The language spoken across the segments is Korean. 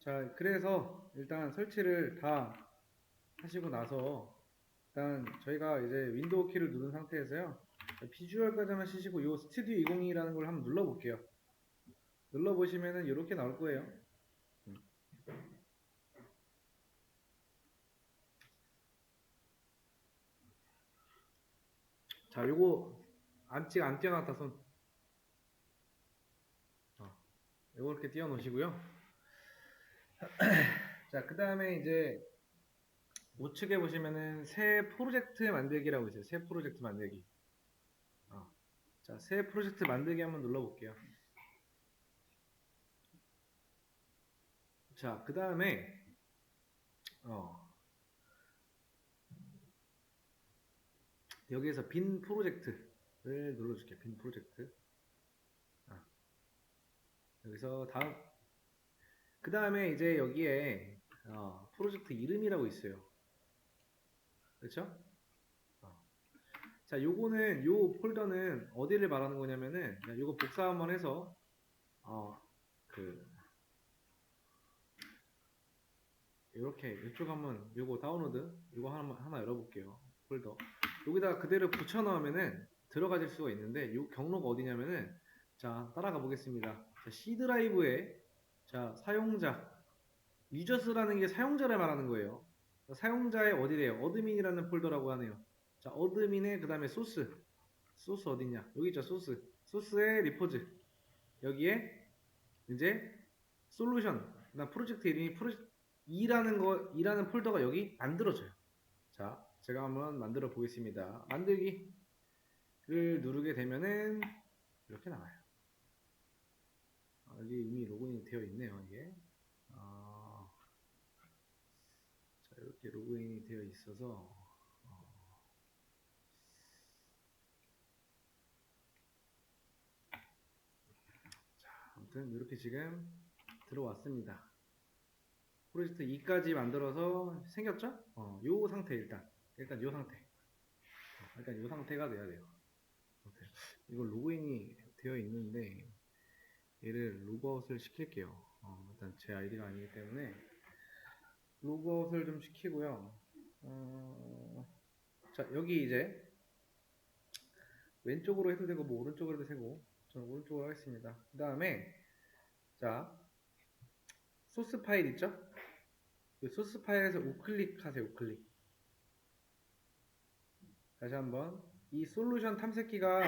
자, 그래서 일단 설치를 다 하시고 나서 일단 저희가 이제 윈도우 키를 누른 상태에서요. 비주얼까지만 치시고 이 스튜디오 2022라는 걸 한번 눌러볼게요. 눌러보시면은 이렇게 나올 거예요. 자, 요거 안 띄워놨다 손. 요거 이렇게 띄워 놓으시고요. 자, 그 다음에 이제 우측에 보시면은 새 프로젝트 만들기라고 있어요. 새 프로젝트 만들기. 자, 새 프로젝트 만들기 한번 눌러볼게요. 자, 그 다음에 여기에서 빈 프로젝트를 눌러줄게요. 빈 프로젝트. 여기서 다음 그 다음에 이제 여기에 프로젝트 이름이라고 있어요. 그렇죠? 자, 요거는 요 폴더는 어디를 말하는 거냐면은 요거 복사 한번 해서 그 이렇게 이쪽 한번 요거 다운로드 요거 하나 열어볼게요. 폴더 여기다가 그대로 붙여 넣으면은 들어가질 수가 있는데 요 경로가 어디냐면은 자, 따라가 보겠습니다. 자, C 드라이브에 자, 사용자 유저스라는 게 사용자를 말하는 거예요. 사용자의 어디래요? 어드민이라는 폴더라고 하네요. 자, 어드민의 그 다음에 소스 어디냐? 여기 있죠, 소스의 리포즈. 여기에 이제 솔루션, 나 프로젝트 이름이 프로젝트 2라는 폴더가 여기 만들어져요. 자, 제가 한번 만들어 보겠습니다. 만들기를 누르게 되면은 이렇게 나와요. 여기 이미 로그인이 되어 있네요, 이게. 자, 이렇게 로그인이 되어 있어서 아무튼 이렇게 지금 들어왔습니다. 프로젝트 2까지 만들어서 생겼죠? 요 상태 일단 요 상태. 일단 요 상태가 돼야 돼요. 이거 로그인이 되어 있는데 얘를 로그아웃을 시킬게요. 일단 제 아이디가 아니기 때문에 로그아웃을 좀 시키고요. 자, 여기 이제 왼쪽으로 해도 되고 뭐 오른쪽으로 해도 되고 저는 오른쪽으로 하겠습니다. 그 다음에 자, 소스 파일 있죠? 그 소스 파일에서 우클릭 하세요. 우클릭. 다시 한번 이 솔루션 탐색기가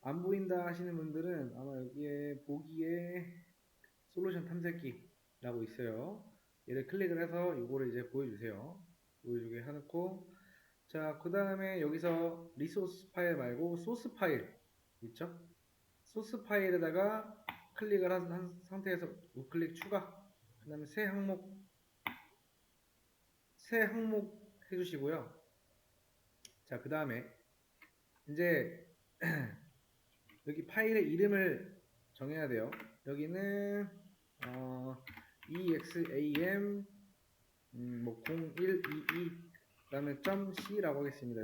안 보인다 하시는 분들은 아마 여기에 보기에 솔루션 탐색기라고 있어요. 얘를 클릭을 해서 이거를 이제 보여주세요. 보여주게 해놓고 자, 그 다음에 여기서 리소스 파일 말고 소스 파일 있죠? 소스 파일에다가 클릭을 한 상태에서 우클릭 추가 그 다음에 새 항목 해주시고요. 자, 그 다음에 이제 여기 파일의 이름을 정해야 돼요. 여기는 exam 뭐 0122 그다음에 .c라고 하겠습니다.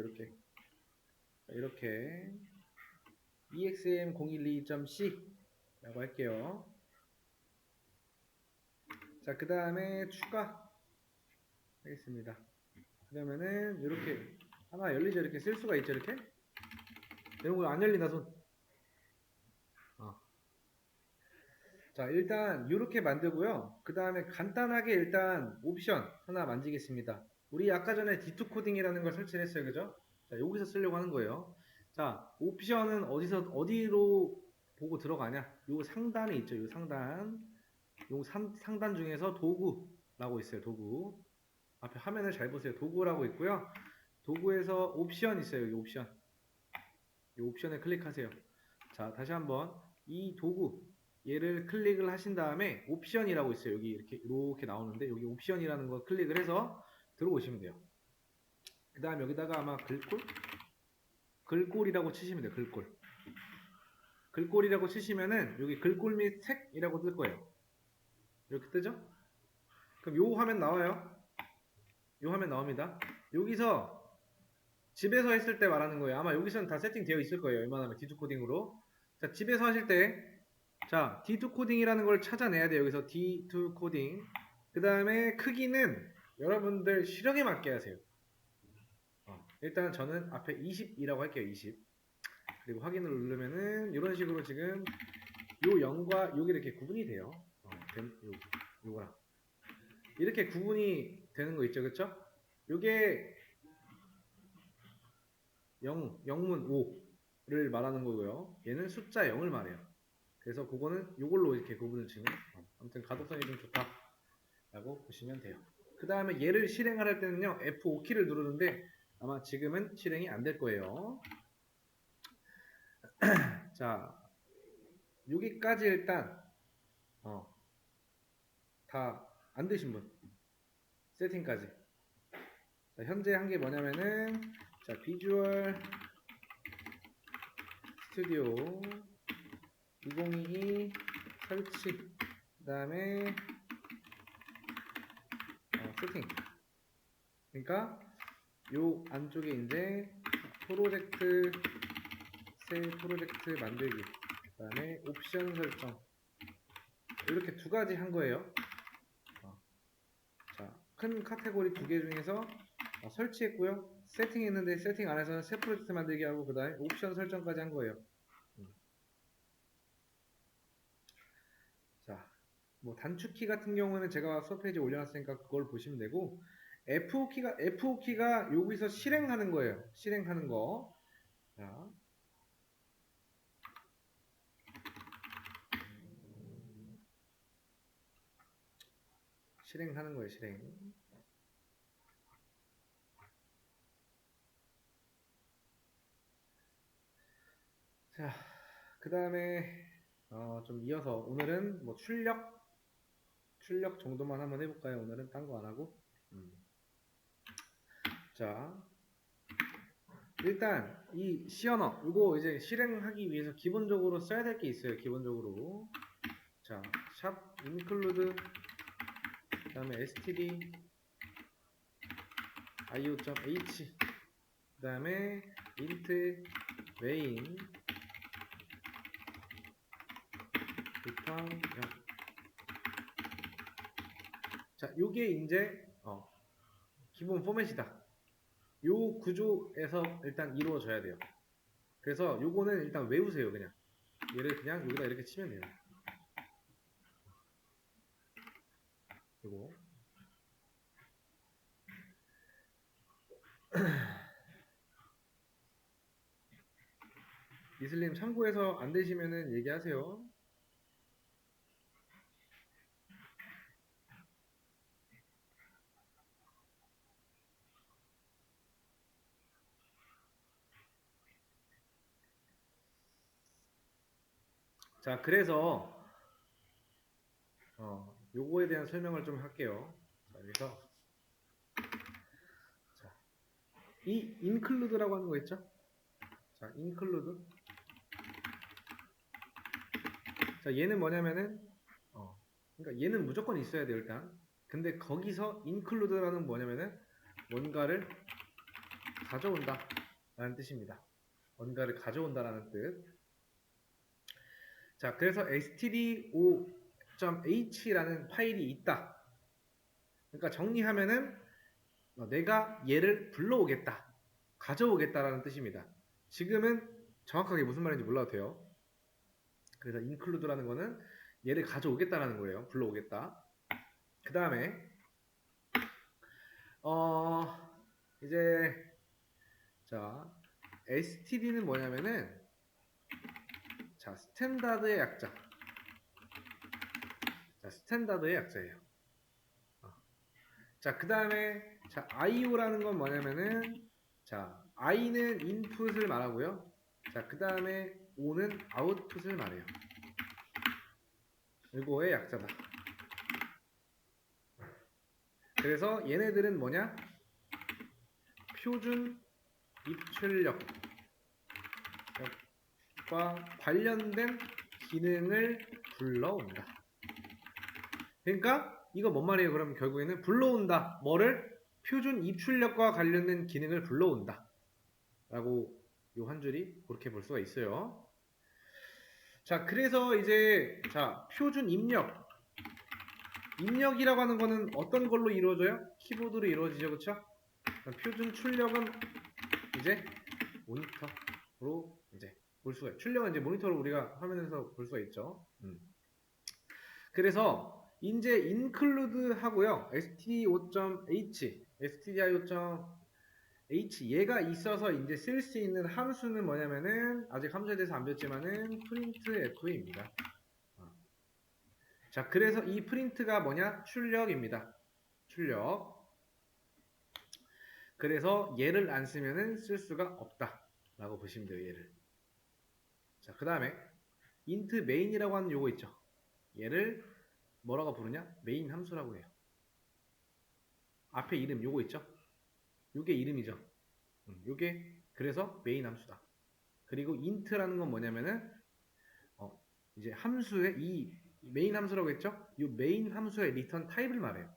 이렇게 exam012.c 라고 할게요. 자, 그 다음에 추가 하겠습니다. 그러면은 이렇게 하나 열리죠. 이렇게 쓸 수가 있죠. 이렇게 이런 거 안 열린다 손. 자, 일단 이렇게 만들고요. 그 다음에 간단하게 일단 옵션 하나 만지겠습니다. 우리 아까 전에 D2 코딩이라는 걸 설치를 했어요. 그죠? 자, 여기서 쓰려고 하는 거예요. 자, 옵션은 어디로 보고 들어가냐? 요 상단에 있죠. 요 상단 중에서 도구라고 있어요. 도구. 앞에 화면을 잘 보세요. 도구라고 있고요. 도구에서 옵션 있어요. 이 옵션. 이 옵션에 클릭하세요. 자, 다시 한번 이 도구 얘를 클릭을 하신 다음에 옵션이라고 있어요. 여기 이렇게 나오는데 여기 옵션이라는 거 클릭을 해서 들어오시면 돼요. 그 다음 여기다가 아마 글꼴이라고 치시면 돼요. 글꼴이라고 치시면은 여기 글꼴 및 색이라고 뜰 거예요. 이렇게 뜨죠? 그럼 요 화면 나와요. 요 화면 나옵니다. 여기서 집에서 했을 때 말하는 거예요. 아마 여기서는 다 세팅되어 있을 거예요. 웬만하면 D2 코딩으로. 자, 집에서 하실 때 자, D2 코딩이라는 걸 찾아내야 돼요. 여기서 D2 코딩 그 다음에 크기는 여러분들 실력에 맞게 하세요. 일단 저는 앞에 20이라고 할게요. 20. 그리고 확인을 누르면은 이런 식으로 지금 요 0과 요게 이렇게 구분이 돼요. 요거랑 이렇게 구분이 되는 거 있죠, 그쵸? 요게 0문 5를 말하는 거고요. 얘는 숫자 0을 말해요. 그래서 그거는 요걸로 이렇게 구분을 지는 아무튼 가독성이 좀 좋다라고 보시면 돼요. 그 다음에 얘를 실행을 할 때는요, F5키를 누르는데 아마 지금은 실행이 안 될 거예요. 자, 여기까지 일단 다 안 되신 분 세팅까지. 자, 현재 한 게 뭐냐면은 자, 비주얼 스튜디오 2022 설치 그 다음에 세팅. 그러니까 요 안쪽에 이제 프로젝트 새 프로젝트 만들기 그 다음에 옵션 설정 이렇게 두 가지 한 거예요. 자, 큰 카테고리 두 개 중에서 설치했고요. 세팅했는데 세팅 안에서는 새 프로젝트 만들기 하고 그 다음에 옵션 설정까지 한 거예요. 자, 뭐 단축키 같은 경우는 제가 수업 페이지에 올려놨으니까 그걸 보시면 되고 F5키가 여기서 실행하는 거예요. 실행하는 거. 자, 실행하는 거예요. 실행. 자, 그 다음에 좀 이어서 오늘은 뭐 출력 정도만 한번 해볼까요? 오늘은 딴 거 안 하고. 자, 일단 이 시언어 이거 이제 실행하기 위해서 기본적으로 써야 될 게 있어요. 기본적으로 자, 샵 include 그 다음에 std io.h 그 다음에 int main return 자, 요게 이제 기본 포맷이다. 요 구조에서 일단 이루어져야 돼요. 그래서 요거는 일단 외우세요. 그냥 얘를 그냥 여기다 이렇게 치면 돼요. 요거 이슬님 참고해서 안 되시면은 얘기하세요. 자, 그래서 요거에 대한 설명을 좀 할게요. 자, 그래서 자, 이 include라고 하는 거 있죠? 자, include. 자, 얘는 뭐냐면은 그러니까 얘는 무조건 있어야 돼요, 일단. 근데 거기서 include라는 뭐냐면은 뭔가를 가져온다 라는 뜻입니다. 뭔가를 가져온다라는 뜻. 자, 그래서 stdio.h라는 파일이 있다. 그러니까 정리하면은 내가 얘를 불러오겠다, 가져오겠다라는 뜻입니다. 지금은 정확하게 무슨 말인지 몰라도 돼요. 그래서 include라는 거는 얘를 가져오겠다라는 거예요. 불러오겠다. 그 다음에 이제 자, std는 뭐냐면은 자, 스탠다드의 약자. 자, 스탠다드의 약자예요. 자, 그 다음에 자, IO라는 건 뭐냐면은 자, I는 인풋을 말하고요. 자, 그 다음에 O는 아웃풋을 말해요. 이거의 약자다. 그래서 얘네들은 뭐냐? 표준 입출력과 관련된 기능을 불러온다. 그러니까 이거 뭔 말이에요? 그럼 결국에는 불러온다. 뭐를? 표준 입출력과 관련된 기능을 불러온다. 라고 요 한 줄이 그렇게 볼 수가 있어요. 자, 그래서 이제 자, 표준 입력 입력이라고 하는 거는 어떤 걸로 이루어져요? 키보드로 이루어지죠, 그쵸? 표준 출력은 이제 모니터로 이제 볼 수가 있죠. 출력은 이제 모니터로 우리가 화면에서 볼 수가 있죠. 그래서 이제 include 하고요. std5.h, stdi5.h 얘가 있어서 이제 쓸 수 있는 함수는 뭐냐면은 아직 함수에 대해서 안 배웠지만은 printf입니다. 자, 그래서 이 프린트가 뭐냐? 출력입니다. 출력. 그래서 얘를 안 쓰면은 쓸 수가 없다 라고 보시면 돼요. 얘를. 자, 그 다음에 int main이라고 하는 요거 있죠. 얘를 뭐라고 부르냐? 메인 함수라고 해요. 앞에 이름 요거 있죠? 요게 이름이죠. 요게 그래서 메인 함수다. 그리고 int라는 건 뭐냐면은 이제 함수의 이 메인 함수라고 했죠? 이 메인 함수의 리턴 타입을 말해요.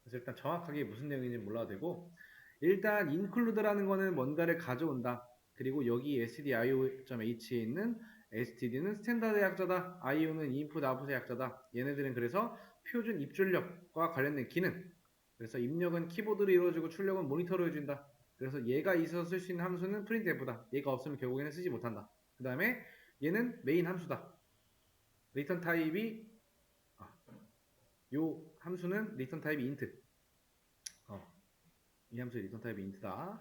그래서 일단 정확하게 무슨 내용인지 몰라도 되고 일단 include라는 거는 뭔가를 가져온다. 그리고 여기 stdio.h에 있는 std는 스탠다드의 약자다. io는 input output의 약자다. 얘네들은 그래서 표준 입출력과 관련된 기능. 그래서 입력은 키보드로 이루어지고 출력은 모니터로 해준다. 그래서 얘가 있어서 쓸 수 있는 함수는 printf다. 얘가 없으면 결국에는 쓰지 못한다. 그 다음에 얘는 메인 함수다. 리턴 타입이 요 함수는 리턴 타입이 int. 이 함수의 리턴 타입이 int다.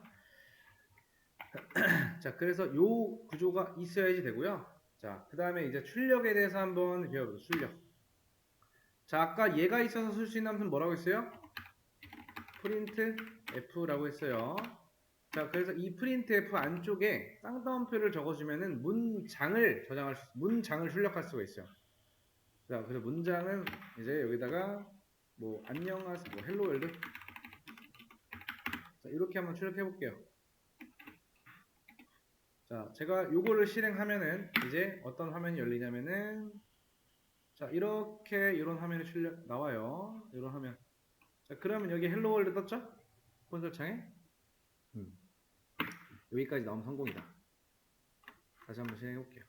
자, 그래서 요 구조가 있어야지 되고요. 자, 그 다음에 이제 출력에 대해서 한번 배워보죠. 출력. 자, 아까 얘가 있어서 쓸 수 있는 함수는 뭐라고 했어요? printf라고 했어요. 자, 그래서 이 printf 안쪽에 쌍따옴표를 적어주면은 문장을 출력할 수가 있어요. 자, 그래서 문장은 이제 여기다가 뭐 안녕하세요, 뭐 헬로 월드. 자, 이렇게 한번 출력해 볼게요. 자, 제가 요거를 실행하면은 이제 어떤 화면이 열리냐면은 자, 이렇게 이런 화면이 나와요. 이런 화면. 자, 그러면 여기 헬로 월드 떴죠? 콘솔 창에. 여기까지 나오면 성공이다. 다시 한번 실행해 볼게요.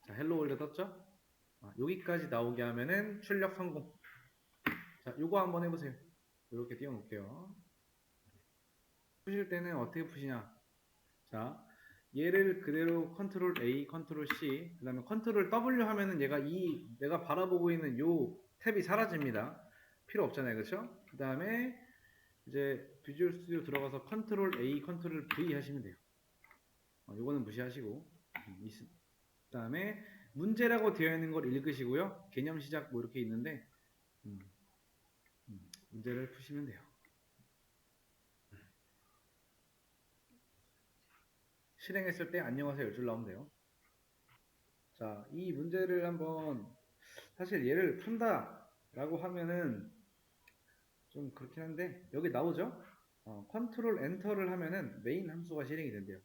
자, 헬로 월드 떴죠? 여기까지 나오게 하면은 출력 성공. 자, 요거 한번 해보세요. 이렇게 띄워놓을게요. 푸실 때는 어떻게 푸시냐? 자, 얘를 그대로 컨트롤 A, 컨트롤 C, 그 다음에 컨트롤 W 하면은 얘가 내가 바라보고 있는 요 탭이 사라집니다. 필요 없잖아요. 그쵸? 그 다음에 이제 비주얼 스튜디오 들어가서 컨트롤 A, 컨트롤 V 하시면 돼요. 요거는 무시하시고 그 다음에 문제라고 되어 있는 걸 읽으시고요. 개념 시작 뭐 이렇게 있는데 문제를 푸시면 돼요. 실행했을 때 안녕하세요 10줄 나오면 돼요. 자, 이 문제를 한번 사실 얘를 푼다 라고 하면은 좀 그렇긴 한데 여기 나오죠? 컨트롤 엔터를 하면은 메인 함수가 실행이 된대요.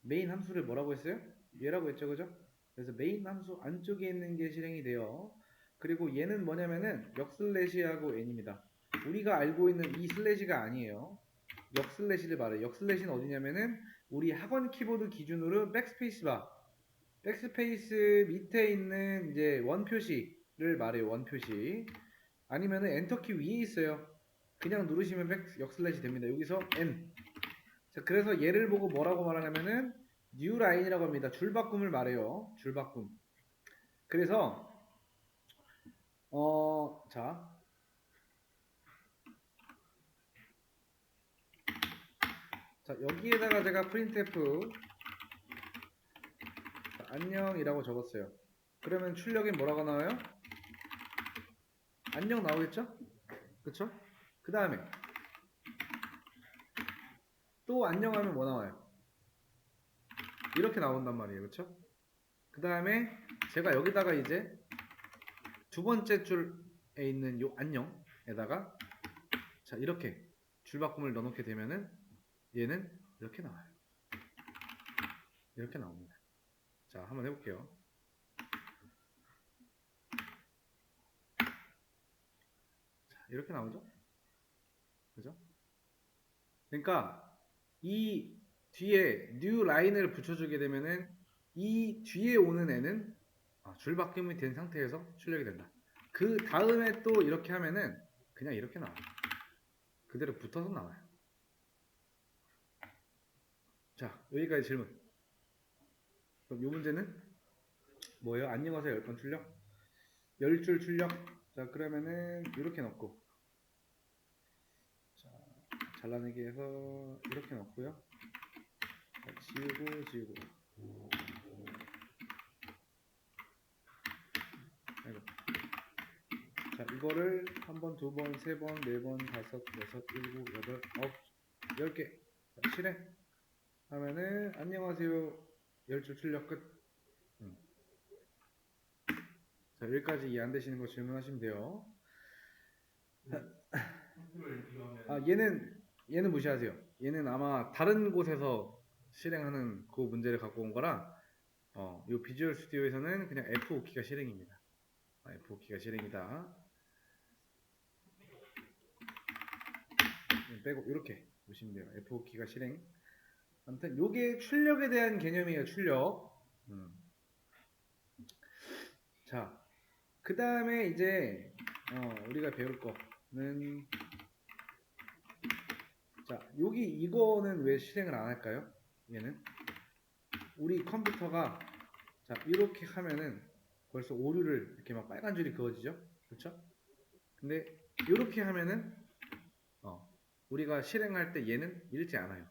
메인 함수를 뭐라고 했어요? 얘라고 했죠, 그죠? 그래서 메인 함수 안쪽에 있는 게 실행이 돼요. 그리고 얘는 뭐냐면은 역슬래시하고 n입니다. 우리가 알고 있는 이 슬래시가 아니에요. 역슬래시를 말해요. 역슬래시는 어디냐면은 우리 학원 키보드 기준으로 백스페이스 밑에 있는 이제 원 표시를 말해요. 원 표시. 아니면은 엔터키 위에 있어요. 그냥 누르시면 역슬래시 됩니다. 여기서 n. 자, 그래서 얘를 보고 뭐라고 말하냐면은 new line이라고 합니다. 줄바꿈을 말해요. 줄바꿈. 그래서 자 여기에다가 제가 printf 안녕이라고 적었어요. 그러면 출력이 뭐라고 나와요? 안녕 나오겠죠? 그쵸? 그 다음에 또 안녕하면 뭐 나와요? 이렇게 나온단 말이에요. 그쵸? 그 다음에 제가 여기다가 이제 두 번째 줄에 있는 요 안녕에다가 자 이렇게 줄바꿈을 넣어놓게 되면은 얘는 이렇게 나와요. 이렇게 나옵니다. 자, 한번 해볼게요. 자, 이렇게 나오죠? 그죠? 그러니까 이 뒤에 new line을 붙여주게 되면은 이 뒤에 오는 애는 줄바꿈이 된 상태에서 출력이 된다. 그 다음에 또 이렇게 하면은 그냥 이렇게 나와요. 그대로 붙어서 나와요. 자, 여기까지 질문. 그럼 이 문제는 뭐예요? 안녕하세요 10번 출력? 10줄 출력? 자, 그러면은 이렇게 넣고, 자, 잘라내기 해서 이렇게 넣고요. 자, 지우고 아이고. 자, 이거를 한 번, 두 번, 세 번, 네 번, 다섯, 여섯, 일곱, 여덟, 아홉, 10개. 자, 실행 하면은 안녕하세요 10줄 출력 끝. 자, 여기까지 이해 안 되시는 거 질문하시면 돼요. 아, 얘는 무시하세요. 얘는 아마 다른 곳에서 실행하는 그 문제를 갖고 온 거라, 이 비주얼 스튜디오에서는 그냥 F5키가 실행입니다. F5키가 실행이다. 빼고 이렇게 보시면 돼요. F5키가 실행. 아무튼 요게 출력에 대한 개념이에요. 출력. 자, 그 다음에 이제 우리가 배울 거는, 자, 이거는 왜 실행을 안 할까요? 얘는 우리 컴퓨터가, 자, 이렇게 하면은 벌써 오류를 이렇게 막 빨간 줄이 그어지죠? 그렇죠? 근데 이렇게 하면은 우리가 실행할 때 얘는 읽지 않아요.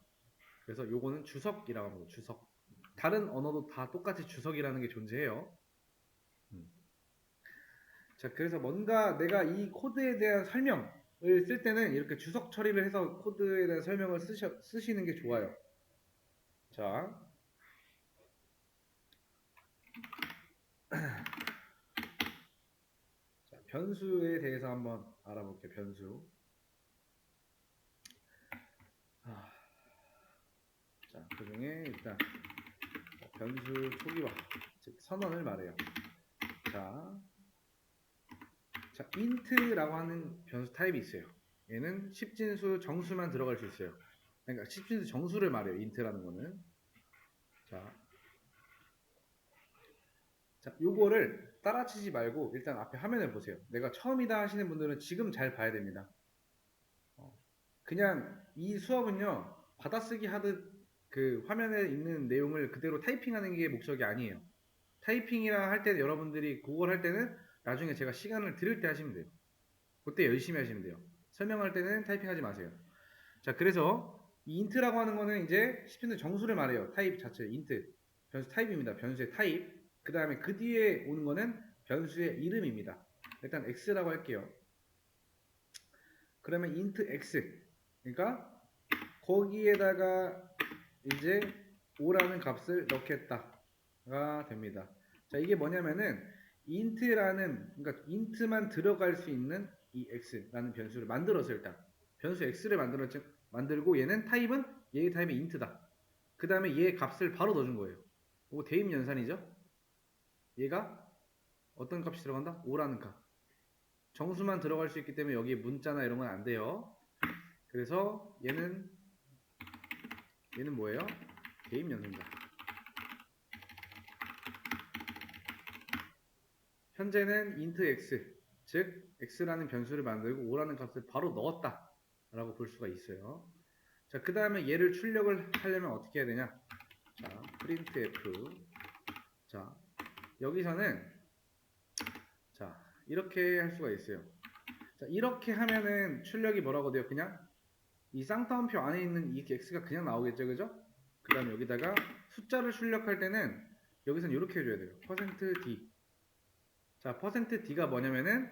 그래서 요거는 주석이라고 합니다. 주석. 다른 언어도 다 똑같이 주석이라는 게 존재해요. 자, 그래서 뭔가 내가 이 코드에 대한 설명을 쓸 때는 이렇게 주석 처리를 해서 코드에 대한 설명을 쓰시는 게 좋아요. 자, 변수에 대해서 한번 알아볼게요. 변수. 자, 그 중에 일단 변수 초기화, 즉 선언을 말해요. 자, int라고 하는 변수 타입이 있어요. 얘는 10진수 정수만 들어갈 수 있어요. 그러니까 10진수 정수를 말해요. int라는 거는. 자, 요거를 따라치지 말고 일단 앞에 화면을 보세요. 내가 처음이다 하시는 분들은 지금 잘 봐야 됩니다. 그냥 이 수업은요, 받아쓰기 하듯 그 화면에 있는 내용을 그대로 타이핑하는 게 목적이 아니에요. 타이핑이라 할 때 여러분들이 그걸 할 때는 나중에 제가 시간을 드릴 때 하시면 돼요. 그때 열심히 하시면 돼요. 설명할 때는 타이핑하지 마세요. 자, 그래서 이 int라고 하는 거는 이제 10진수 정수를 말해요. 타입 자체 int. 변수 타입입니다. 변수의 타입. 그 다음에 그 뒤에 오는 거는 변수의 이름입니다. 일단 x라고 할게요. 그러면 int x. 그러니까 거기에다가 이제 5라는 값을 넣겠다가 됩니다. 자, 이게 뭐냐면은 int라는, 그러니까 int만 들어갈 수 있는 이 x라는 변수를 만들어서 일단 변수 x를 만들고 얘는 타입은 얘의 타입이 int다. 그 다음에 얘 값을 바로 넣어준 거예요. 이거 대입 연산이죠. 얘가 어떤 값이 들어간다? 5라는 값. 정수만 들어갈 수 있기 때문에 여기에 문자나 이런 건 안 돼요. 그래서 얘는 뭐예요? 대입 연산자. 현재는 int x, 즉 x라는 변수를 만들고 5라는 값을 바로 넣었다 라고 볼 수가 있어요. 자, 그 다음에 얘를 출력을 하려면 어떻게 해야 되냐? 자, printf. 자, 여기서는 자, 이렇게 할 수가 있어요. 자, 이렇게 하면은 출력이 뭐라고 돼요? 그냥 이 쌍따옴표 안에 있는 이 x가 그냥 나오겠죠, 그죠? 그 다음에 여기다가 숫자를 출력할 때는 여기서는 이렇게 해줘야 돼요. %d. 자, %d가 뭐냐면은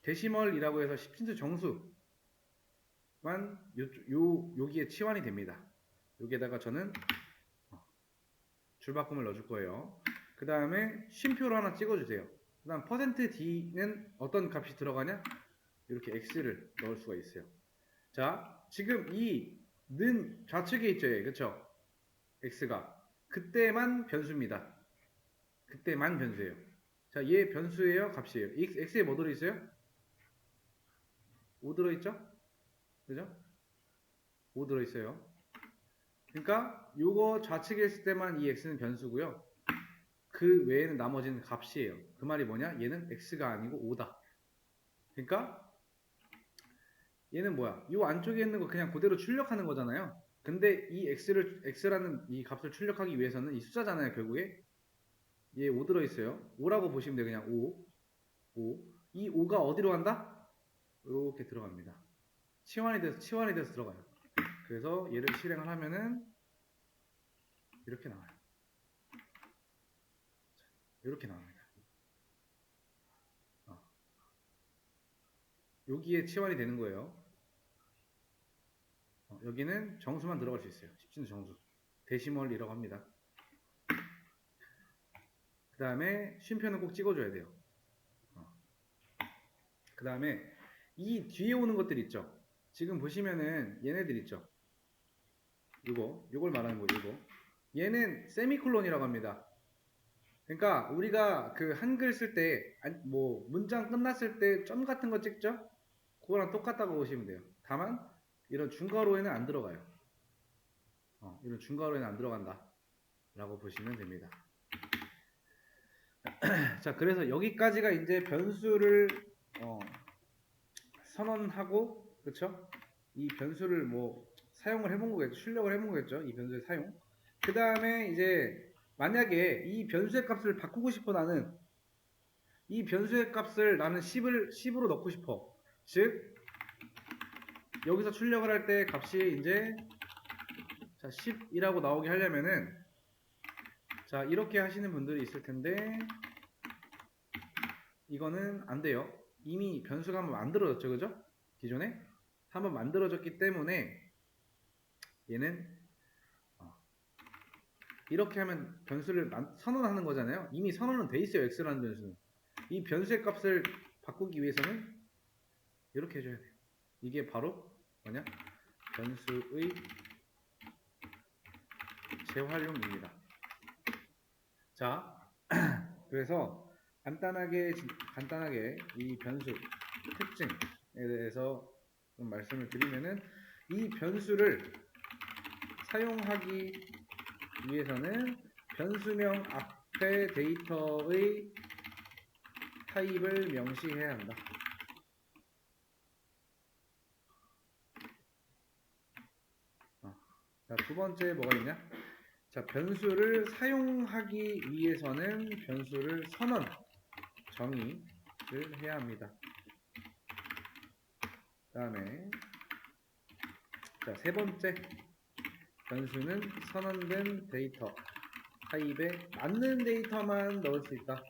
데시멀이라고 해서 10진수 정수만 여기에 치환이 됩니다. 여기에다가 저는 줄바꿈을 넣어줄 거예요. 그 다음에 쉼표로 하나 찍어주세요. 그 다음 %d는 어떤 값이 들어가냐? 이렇게 x를 넣을 수가 있어요. 자, 지금 이 는 좌측에 있죠, 그쵸? x가 그때만 변수입니다. 그때만 변수예요. 자, 얘 변수예요, 값이에요. x에 뭐 들어있어요? 5 들어있죠? 그죠? 5 들어있어요. 그러니까 요거 좌측에 있을 때만 이 x는 변수고요. 그 외에는 나머지는 값이에요. 그 말이 뭐냐? 얘는 x가 아니고 5다. 그러니까 얘는 뭐야? 이 안쪽에 있는 거 그냥 그대로 출력하는 거잖아요. 근데 이 x라는 이 값을 출력하기 위해서는 이 숫자잖아요. 결국에 얘 5 들어있어요. 5라고 보시면 돼요. 그냥 5. 5. 이 5가 어디로 간다? 이렇게 들어갑니다. 치환이 돼서 들어가요. 그래서 얘를 실행을 하면은 이렇게 나와요. 이렇게 나옵니다. 여기에 치환이 되는 거예요. 여기는 정수만 들어갈 수 있어요. 10진수 정수. 데시멀이라고 합니다. 그 다음에 쉼표는 꼭 찍어줘야 돼요. 그 다음에 이 뒤에 오는 것들 있죠. 지금 보시면은 얘네들 있죠. 요걸 말하는 거예요. 요거. 얘는 세미콜론이라고 합니다. 그러니까 우리가 그 한글 쓸 때 뭐 문장 끝났을 때 점 같은 거 찍죠? 그거랑 똑같다고 보시면 돼요. 다만 이런 중괄호에는 안 들어가요. 이런 중괄호에는 안 들어간다 라고 보시면 됩니다. 자, 그래서 여기까지가 이제 변수를 선언하고, 그쵸? 이 변수를 뭐 사용을 해본 거겠죠. 출력을 해본 거겠죠. 이 변수의 사용. 그 다음에 이제 만약에 이 변수의 값을 바꾸고 싶어, 나는 이 변수의 값을 나는 10으로 넣고 싶어. 즉 여기서 출력을 할 때 값이 이제 자 10이라고 나오게 하려면은 자 이렇게 하시는 분들이 있을 텐데 이거는 안 돼요. 이미 변수가 한번 만들어졌죠, 그죠? 기존에 한번 만들어졌기 때문에 얘는 이렇게 하면 변수를 선언하는 거잖아요. 이미 선언은 돼 있어요. x라는 변수는. 이 변수의 값을 바꾸기 위해서는 이렇게 해줘야 돼요. 이게 바로 뭐냐? 변수의 재활용입니다. 자, 그래서 간단하게 이 변수 특징에 대해서 좀 말씀을 드리면은 이 변수를 사용하기 위해서는 변수명 앞에 데이터의 타입을 명시해야 한다. 자, 두 번째 뭐가 있냐? 자, 변수를 사용하기 위해서는 변수를 선언, 정의를 해야 합니다. 그 다음에 자, 세 번째 변수는 선언된 데이터 타입에 맞는 데이터만 넣을 수 있다.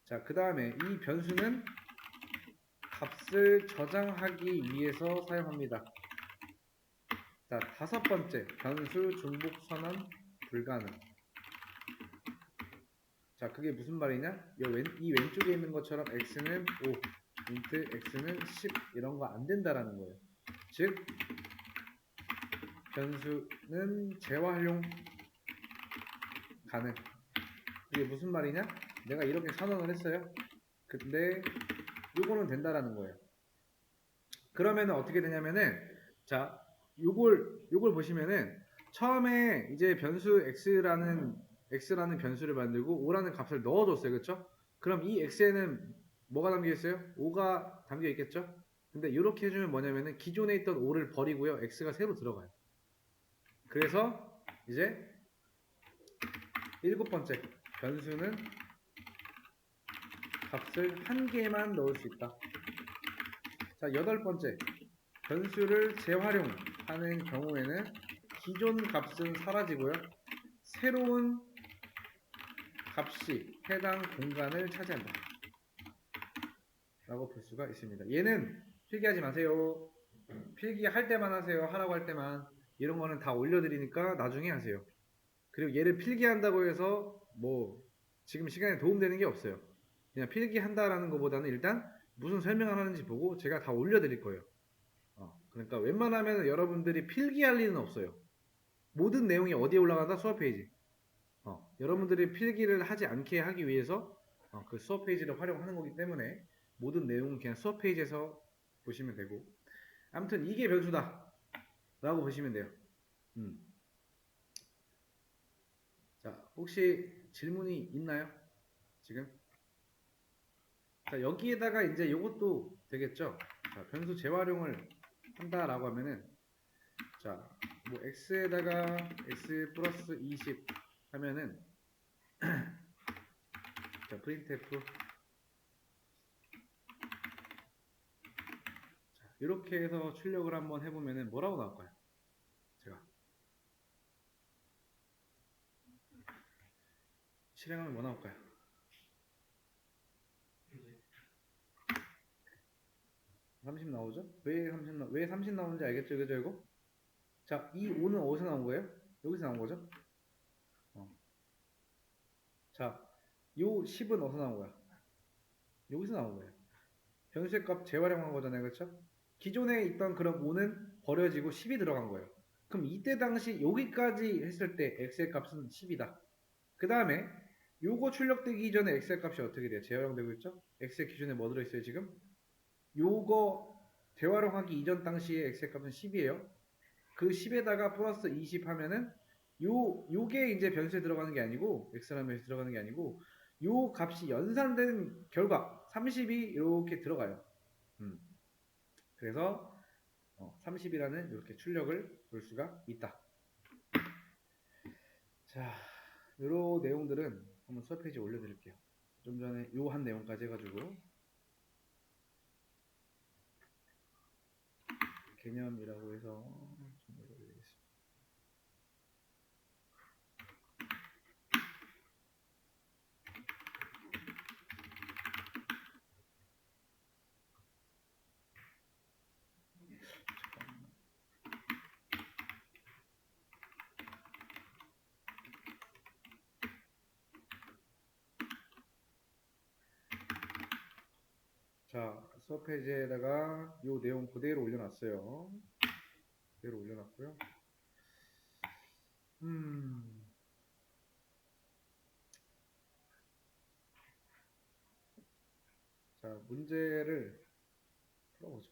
자, 그 다음에 이 변수는 값을 저장하기 위해서 사용합니다. 자, 다섯 번째 변수 중복 선언 불가능. 자, 그게 무슨 말이냐? 이 왼쪽에 있는 것처럼 x는 5, 인트 x는 10 이런 거 안 된다라는 거예요. 즉 변수는 재활용 가능. 이게 무슨 말이냐? 내가 이렇게 선언을 했어요. 근데 요거는 된다라는 거예요. 그러면 어떻게 되냐면은 자, 요걸 보시면은 처음에 이제 변수 x라는 변수를 만들고 5라는 값을 넣어줬어요. 그쵸? 그럼 이 x에는 뭐가 담겨 있어요? 5가 담겨 있겠죠? 근데 이렇게 해주면 뭐냐면은 기존에 있던 5를 버리고요. x가 새로 들어가요. 그래서 이제 일곱 번째 변수는 값을 한 개만 넣을 수 있다. 자, 여덟 번째 변수를 재활용하는 경우에는 기존 값은 사라지고요. 새로운 값이 해당 공간을 차지한다. 라고 볼 수가 있습니다. 얘는 필기하지 마세요. 필기할 때만 하세요. 하라고 할 때만. 이런 거는 다 올려드리니까 나중에 하세요. 그리고 얘를 필기한다고 해서 뭐 지금 시간에 도움되는 게 없어요. 그냥 필기한다라는 것보다는 일단 무슨 설명을 하는지 보고 제가 다 올려드릴 거예요. 그러니까 웬만하면 여러분들이 필기할 일은 없어요. 모든 내용이 어디에 올라간다? 수업 페이지. 여러분들이 필기를 하지 않게 하기 위해서 그 수업 페이지를 활용하는 거기 때문에 모든 내용은 그냥 수업 페이지에서 보시면 되고, 아무튼 이게 변수다 라고 보시면 돼요. 혹시 질문이 있나요? 지금? 자, 여기에다가 이제 요것도 되겠죠? 자, 변수 재활용을 한다라고 하면은, 자, 뭐, x에다가 x 플러스 20 하면은, 자, printf. 자, 이렇게 해서 출력을 한번 해보면은 뭐라고 나올까요? 제가. 실행하면 뭐 나올까요? 이제 30 나오죠? 왜 30 나오는지 알겠죠? 그죠, 이거? 자, 이 5는 어디서 나온 거예요? 여기서 나온 거죠? 어. 자, 요 10은 어디서 나온 거야? 여기서 나온 거예요. 변수의 값 재활용한 거잖아요. 그렇죠? 기존에 있던 그런 5는 버려지고 10이 들어간 거예요. 그럼 이때 당시 여기까지 했을 때 x의 값은 10이다. 그 다음에 요거 출력되기 전에 x의 값이 어떻게 돼요? 재활용되고 있죠? x의 기준에 뭐 들어있어요 지금? 요거 재활용하기 이전 당시에 x의 값은 10이에요. 그 10에다가 플러스 20 하면은 요게 이제 변수에 들어가는 게 아니고 x라는 변수에 들어가는 게 아니고 요 값이 연산된 결과 30이 이렇게 들어가요. 그래서 30이라는 이렇게 출력을 볼 수가 있다. 자, 요런 내용들은 한번 수업 페이지에 올려드릴게요. 좀 전에 요 한 내용까지 해가지고 개념이라고 해서 좀 올려드리겠습니다. 자, 수업 페이지에다가 요 내용 그대로 올려놨어요. 그대로 올려놨고요. 자, 문제를 풀어보죠.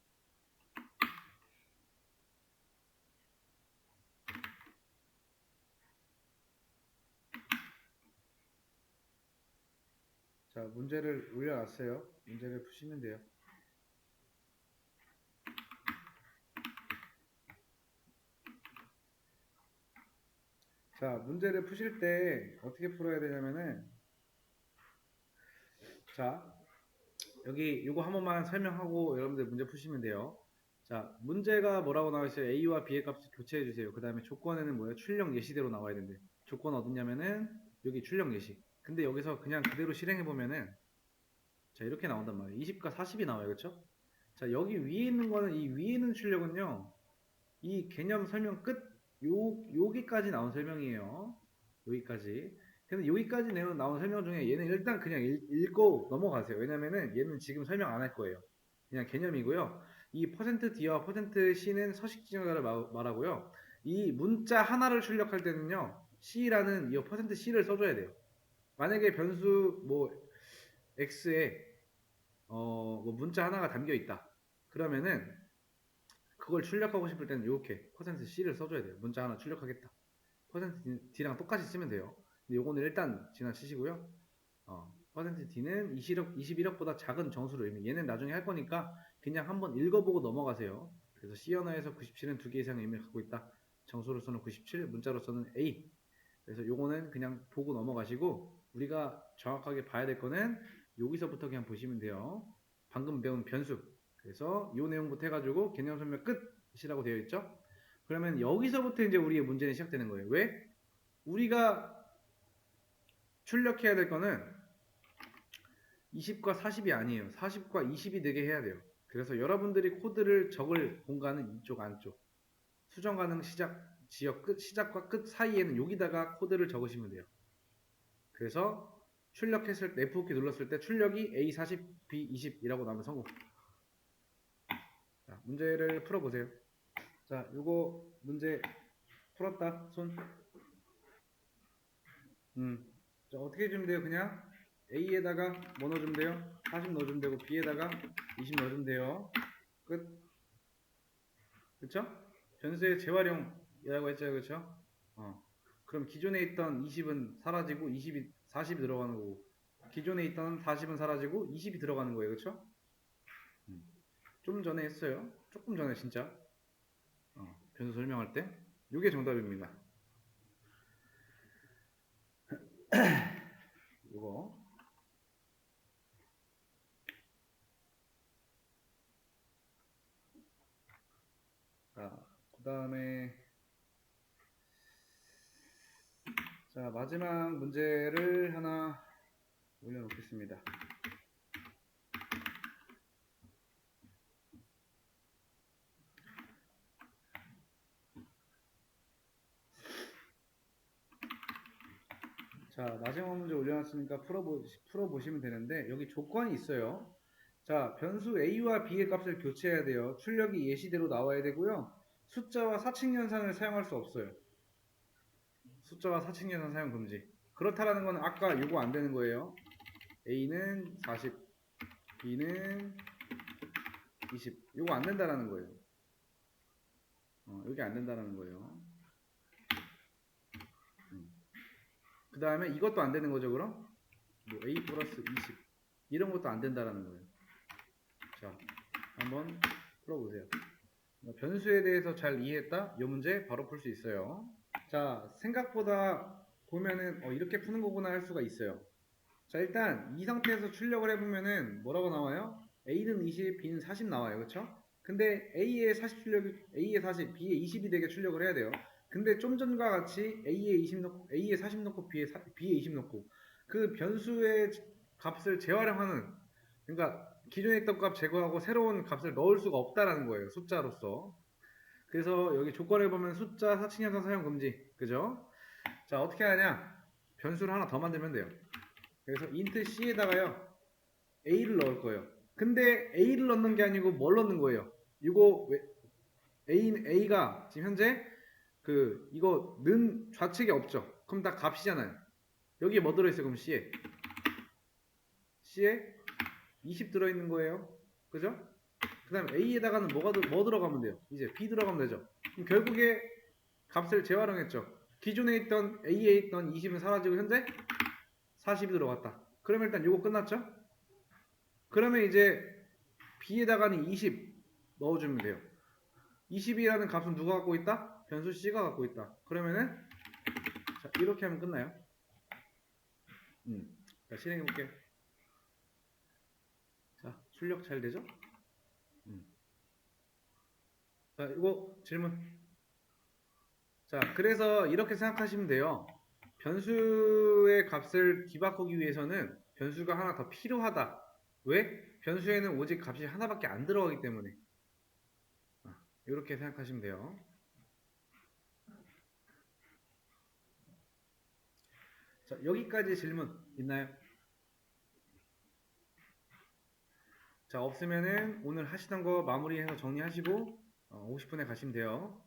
자, 문제를 올려놨어요. 문제를 푸시면 돼요. 자, 문제를 푸실 때 어떻게 풀어야 되냐면은, 자, 여기 이거 한 번만 설명하고 여러분들 문제 푸시면 돼요. 자, 문제가 뭐라고 나와 있어요? A와 B의 값을 교체해 주세요. 그 다음에 조건에는 뭐예요? 출력 예시대로 나와야 된대. 조건 어딨냐면은 여기 출력 예시. 근데 여기서 그냥 그대로 실행해 보면은 자, 이렇게 나온단 말이에요. 20과 40이 나와요. 그렇죠? 자, 여기 위에 있는 거는 이 위에 있는 출력은요. 이 개념 설명 끝 여기까지 나온 설명이에요. 여기까지. 근데 여기까지 나온 설명 중에 얘는 일단 그냥 읽고 넘어가세요. 왜냐면은 얘는 지금 설명 안 할 거예요. 그냥 개념이고요. 이 %D와 %C는 서식 지정자를 말하고요. 이 문자 하나를 출력할 때는요. C라는 이 %C를 써줘야 돼요. 만약에 변수 뭐 X에 뭐 문자 하나가 담겨 있다. 그러면은 그걸 출력하고 싶을 때는 이렇게 %C를 써줘야 돼요. 문자 하나 출력하겠다. %D랑 똑같이 쓰면 돼요. 근데 요거는 일단 지나치시고요. %D는 21억보다 작은 정수를 의미. 얘는 나중에 할 거니까 그냥 한번 읽어보고 넘어가세요. 그래서 C 언어에서 97은 두 개 이상의 의미를 갖고 있다. 정수로서는 97, 문자로서는 A. 그래서 요거는 그냥 보고 넘어가시고 우리가 정확하게 봐야 될 거는 여기서부터 그냥 보시면 돼요. 방금 배운 변수. 그래서 이 내용부터 해가지고 개념 설명 끝이라고 되어 있죠. 그러면 여기서부터 이제 우리의 문제는 시작되는 거예요. 왜? 우리가 출력해야 될 거는 20과 40이 아니에요. 40과 20이 되게 해야 돼요. 그래서 여러분들이 코드를 적을 공간은 이쪽 안쪽. 수정 가능 지역 끝, 시작과 끝 사이에는 여기다가 코드를 적으시면 돼요. 그래서 출력했을 때 F4키 눌렀을 때 출력이 A40, B20이라고 나오면 성공. 자, 문제를 풀어보세요. 자, 요거 문제 풀었다. 손. 자, 어떻게 해주면 돼요? 그냥 A에다가 뭐 넣어주면 돼요? 40 넣어주면 되고 B에다가 20 넣어주면 돼요. 끝. 그쵸? 변수의 재활용이라고 했죠. 그쵸? 그럼 기존에 있던 20은 사라지고 40이 들어가는 거고, 기존에 있던 40은 사라지고 20이 들어가는 거예요. 그쵸? 좀 전에 했어요. 조금 전에 진짜. 변수 설명할 때. 이게 정답입니다. 이거. 자, 그 다음에 자, 마지막 문제를 하나 올려놓겠습니다. 자, 마지막 문제 올려놨으니까 풀어보시면 되는데, 여기 조건이 있어요. 자, 변수 a와 b의 값을 교체해야 돼요. 출력이 예시대로 나와야 되고요. 숫자와 사칙연산을 사용할 수 없어요. 숫자와 사칙연산 사용 금지. 그렇다라는 건 아까 요거 안 되는 거예요. a는 40, b는 20. 요거 안 된다라는 거예요. 여기 안 된다라는 거예요. 그 다음에 이것도 안 되는 거죠, 그럼? 뭐 a 플러스 20. 이런 것도 안 된다라는 거예요. 자, 한번 풀어보세요. 변수에 대해서 잘 이해했다? 이 문제 바로 풀 수 있어요. 자, 생각보다 보면은 이렇게 푸는 거구나 할 수가 있어요. 자, 일단 이 상태에서 출력을 해보면은 뭐라고 나와요? A는 20, B는 40 나와요. 그쵸? 근데 A의 40 출력이 A의 40, B의 20이 되게 출력을 해야 돼요. 근데 좀 전과 같이 A의 20 넣고 A의 40 넣고 B의 20 넣고 그 변수의 값을 재활용하는, 그러니까 기존에 있던 값 제거하고 새로운 값을 넣을 수가 없다라는 거예요. 숫자로서. 그래서 여기 조건을 보면 숫자 사칙연산 사용 금지. 그죠? 자, 어떻게 하냐? 변수를 하나 더 만들면 돼요. 그래서 int c에다가요 a를 넣을 거예요. 근데 a를 넣는 게 아니고 뭘 넣는 거예요? 이거 a가 지금 현재 이거 는 좌측에 없죠. 그럼 다 값이잖아요. 여기에 뭐 들어있어요? 그럼 c에 20 들어있는 거예요. 그죠? 그 다음 a에다가는 뭐 들어가면 돼요? 이제 b 들어가면 되죠. 그럼 결국에 값을 재활용했죠. 기존에 있던 a에 있던 20은 사라지고 현재 40이 들어갔다. 그러면 일단 이거 끝났죠? 그러면 이제 b에다가는 20 넣어주면 돼요. 20이라는 값은 누가 갖고 있다? 변수 c가 갖고 있다. 그러면은 자, 이렇게 하면 끝나요. 자, 실행해 볼게요. 자, 출력 잘 되죠? 자, 이거 질문. 자, 그래서 이렇게 생각하시면 돼요. 변수의 값을 뒤바꾸기 위해서는 변수가 하나 더 필요하다. 왜? 변수에는 오직 값이 하나밖에 안 들어가기 때문에. 이렇게 생각하시면 돼요. 자, 여기까지 질문 있나요? 자, 없으면은 오늘 하시던 거 마무리해서 정리하시고 50분에 가시면 돼요.